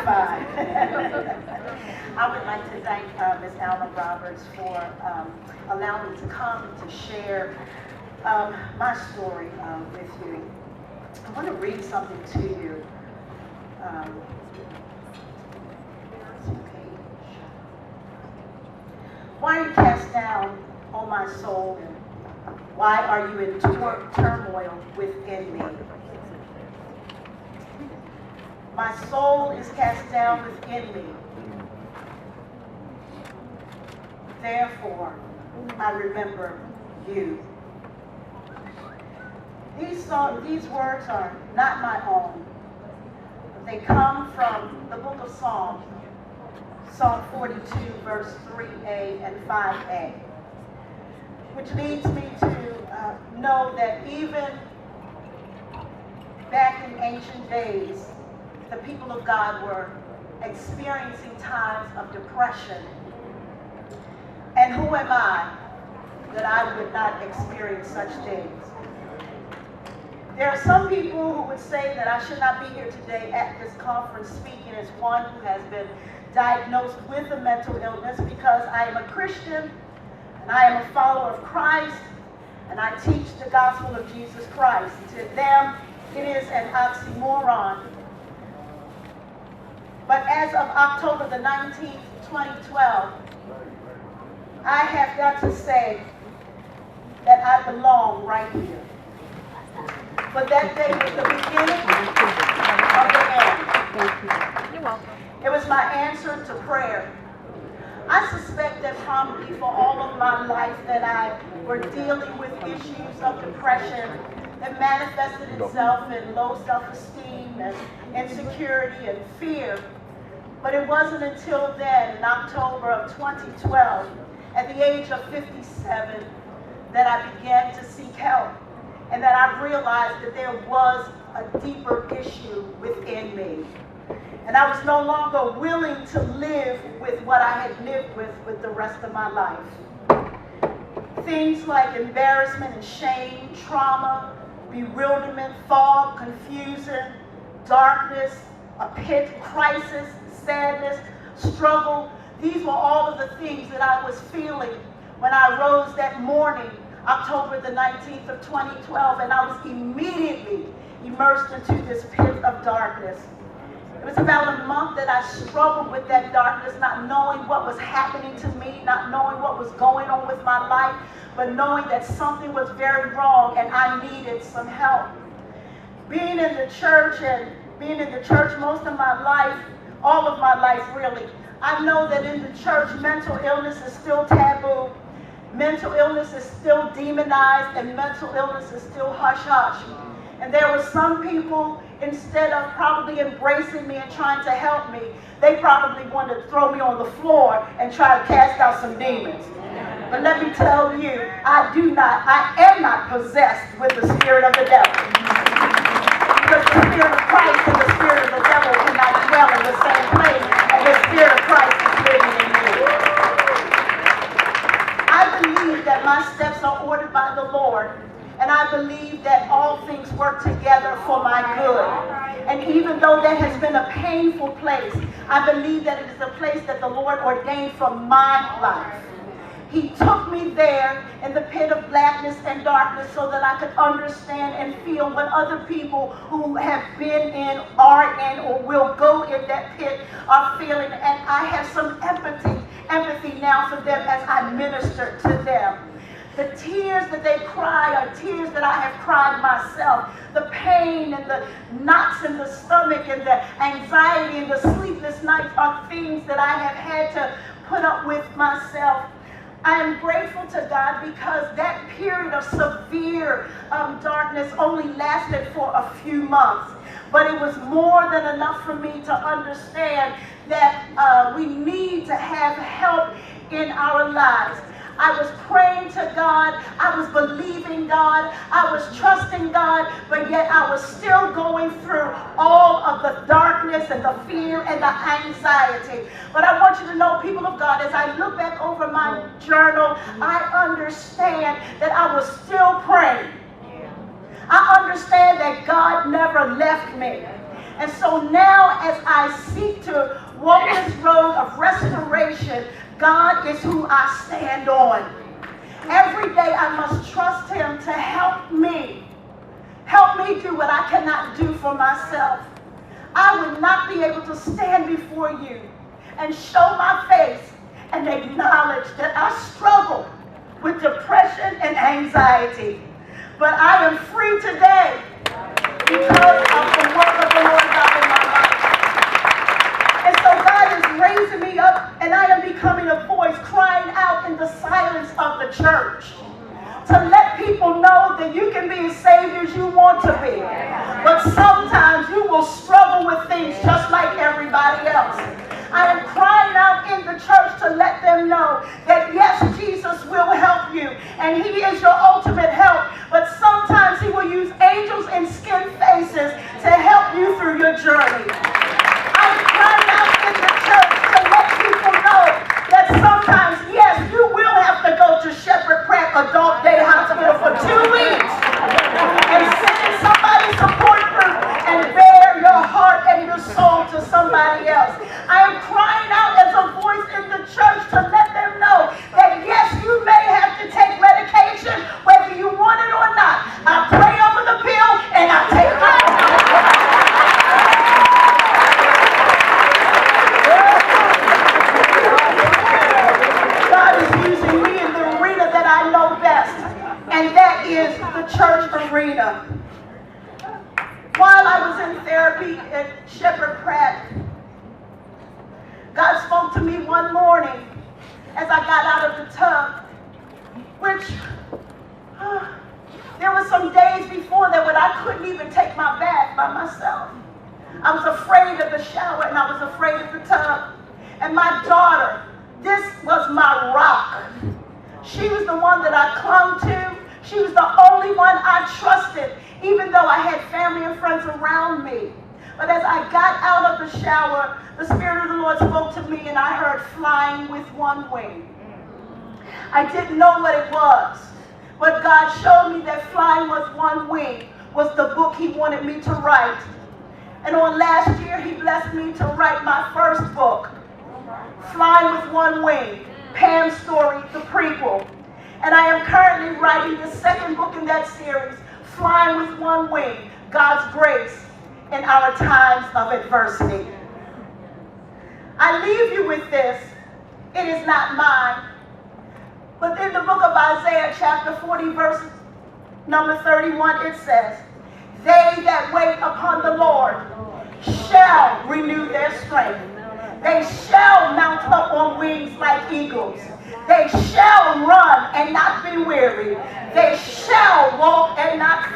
fine. I would like to thank Ms. Alma Roberts for allowing me to come to share my story with you. I want to read something to you. Why are you cast down, O my soul? Why are you in turmoil within me? My soul is cast down within me. Therefore, I remember you. These words are not my own. They come from the book of Psalms, Psalm 42, verse 3a and 5a, which leads me to know that even back in ancient days, the people of God were experiencing times of depression. And who am I that I would not experience such days? There are some people who would say that I should not be here today at this conference speaking as one who has been diagnosed with a mental illness, because I am a Christian and I am a follower of Christ and I teach the gospel of Jesus Christ. To them, it is an oxymoron. But as of October the 19th, 2012, I have got to say that I belong right here. But that day was the beginning of the end. You're welcome. It was my answer to prayer. I suspect that probably for all of my life that I were dealing with issues of depression that manifested itself in low self-esteem and insecurity and fear. But it wasn't until then, in October of 2012, at the age of 57, that I began to seek help. And that I realized that there was a deeper issue within me. And I was no longer willing to live with what I had lived with the rest of my life. Things like embarrassment and shame, trauma, bewilderment, fog, confusion, darkness, a pit, crisis, sadness, struggle. These were all of the things that I was feeling when I rose that morning, October the 19th of 2012, and I was immediately immersed into this pit of darkness. It was about a month that I struggled with that darkness, not knowing what was happening to me, not knowing what was going on with my life, but knowing that something was very wrong and I needed some help. Being in the church most of my life, all of my life really, I know that in the church, mental illness is still taboo. Mental illness is still demonized, and mental illness is still hush-hush. And there were some people, instead of probably embracing me and trying to help me, they probably wanted to throw me on the floor and try to cast out some demons. But let me tell you, I am not possessed with the spirit of the devil. Because the spirit of Christ and the spirit of the devil cannot dwell in the same place, and the spirit of Christ is living in me. I believe that my steps are ordered by the Lord, and I believe that all things work together for my good. And even though that has been a painful place, I believe that it is a place that the Lord ordained for my life. He took me there in the pit of blackness and darkness so that I could understand and feel what other people who have been in, are in, or will go in that pit are feeling. And I have some empathy now for them as I minister to them. The tears that they cry are tears that I have cried myself. The pain and the knots in the stomach and the anxiety and the sleepless nights are things that I have had to put up with myself. I am grateful to God because that period of severe darkness only lasted for a few months. But it was more than enough for me to understand that we need to have help in our lives. I was praying to God, I was believing God, I was trusting God, but yet I was still going through all of the darkness and the fear and the anxiety. But I want you to know, people of God, as I look back over my journal, I understand that I was still praying. I understand that God never left me. And so now as I seek to walk this road of restoration, God is who I stand on. Every day I must trust him to help me. Help me do what I cannot do for myself. I would not be able to stand before you and show my face and acknowledge that I struggle with depression and anxiety. But I am free today because of the work of the Lord God in my life. And so God is raising me up, and I am becoming a voice crying out in the silence of the church to let people know that you can be as saved as you want to be. But sometimes you will struggle with things just like everybody else. I am crying out in the church to let them know that yes, Jesus will help you, and he is your ultimate help. But sometimes he will use angels in skin faces to help you through your journey. I am crying out in the church to let people know that sometimes, yes, you will have to go to Shepherd Pratt Adult Day Hospital for 2 weeks and sit in somebody's support group and bear your heart and your soul to somebody else. I am crying out as a voice in the church to let them know that yes, you may have to take medication whether you want it or not. I pray over the pill and I take my God is using me in the arena that I know best, and that is the church arena. While I was in therapy at Shepherd Pratt, God spoke to me one morning as I got out of the tub, which there were some days before that when I couldn't even take my bath by myself. I was afraid of the shower and I was afraid of the tub. And my daughter, this was my rock. She was the one that I clung to. She was the only one I trusted, even though I had family and friends around me. But as I got out of the shower, the Spirit of the Lord spoke to me and I heard flying with one wing. I didn't know what it was, but God showed me that flying with one wing was the book he wanted me to write. And on last year, he blessed me to write my first book, Flying with One Wing, Pam's story, the prequel. And I am currently writing the second book in that series, Flying with One Wing, God's Grace in Our Times of Adversity. I leave you with this. It is not mine. But in the book of Isaiah, chapter 40, verse number 31, it says, "They that wait upon the Lord shall renew their strength. They shall mount up on wings like eagles. They shall run and not be weary. They shall walk and not